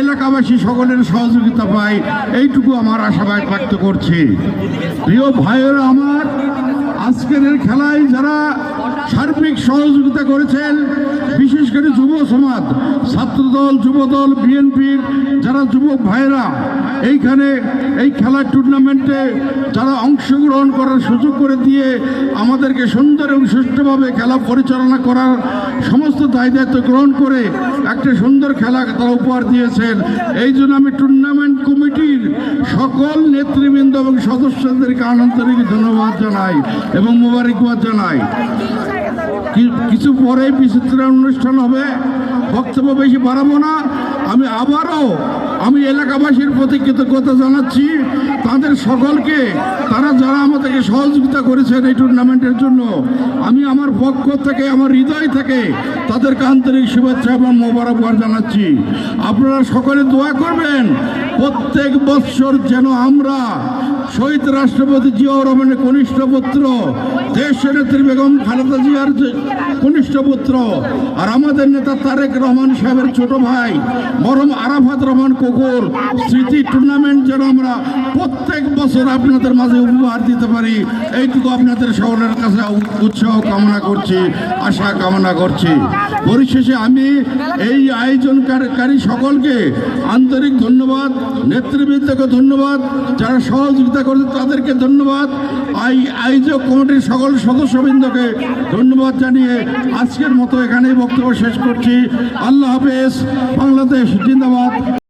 এলাকাবাসী সকলের সহযোগিতা পাই, এইটুকু আমার আশাবাদ ব্যক্ত করছি। প্রিয় ভাইয়েরা আমার, আজকের এই খেলায় যারা সার্বিক সহযোগিতা করেছেন, বিশেষ করে যুব সমাজ, ছাত্রদল, যুবদল, বিএনপির যারা যুবক ভাইয়েরা এইখানে এই খেলার টুর্নামেন্টে যারা অংশগ্রহণ করার সুযোগ করে দিয়ে আমাদেরকে সুন্দর এবং সুষ্ঠুভাবে খেলা পরিচালনা করার সমস্ত দায়িত্ব গ্রহণ করে একটা সুন্দর খেলা তারা উপহার দিয়েছেন। এই জন্য আমি টুর্নামেন্ট কমিটির সকল নেতৃবৃন্দ এবং সদস্যদেরকে আন্তরিক ধন্যবাদ জানাই এবং মোবারকবাদ জানাই। কিছু পরে বিচিত্র অনুষ্ঠান হবে, বক্তব্য বেশি বাড়াবো না। আমি এলাকাবাসীর প্রতি কৃতজ্ঞতা জানাচ্ছি, তাদের সকলকে, তারা যারা আমাদেরকে সহযোগিতা করেছেন এই টুর্নামেন্টের জন্য, আমি আমার পক্ষ থেকে, আমার হৃদয় থেকে তাদেরকে আন্তরিক শুভেচ্ছা এবং মোবারকবাদ জানাচ্ছি। আপনারা সকলে দোয়া করবেন প্রত্যেক বৎসর যেন আমরা শহীদ রাষ্ট্রপতি জিয়াউর রহমানের কনিষ্ঠ পুত্র, দেশনেত্রী বেগম খালেদা জিয়ার কনিষ্ঠ পুত্র আর আমাদের নেতা তারেক রহমান সাহেবের ছোট ভাই মরহুম আরাফাত রহমান কুকুর স্মৃতি টুর্নামেন্ট যেন আমরা প্রত্যেক বছর আপনাদের মাঝে উপহার দিতে পারি, এইটুকু আপনাদের সকলের কাছে উৎসাহ কামনা করছি, আশা কামনা করছি। পরিশেষে আমি এই আয়োজনকারী সকলকে আন্তরিক ধন্যবাদ, নেতৃবৃন্দকে ধন্যবাদ, যারা সহযোগিতা করেছে তাদেরকে ধন্যবাদ, আয়োজক কমিটির সকল সদস্যবৃন্দকে ধন্যবাদ জানিয়ে আজকের মতো এখানেই বক্তব্য শেষ করছি। আল্লাহ হাফেজ। বাংলাদেশ জিন্দাবাদ।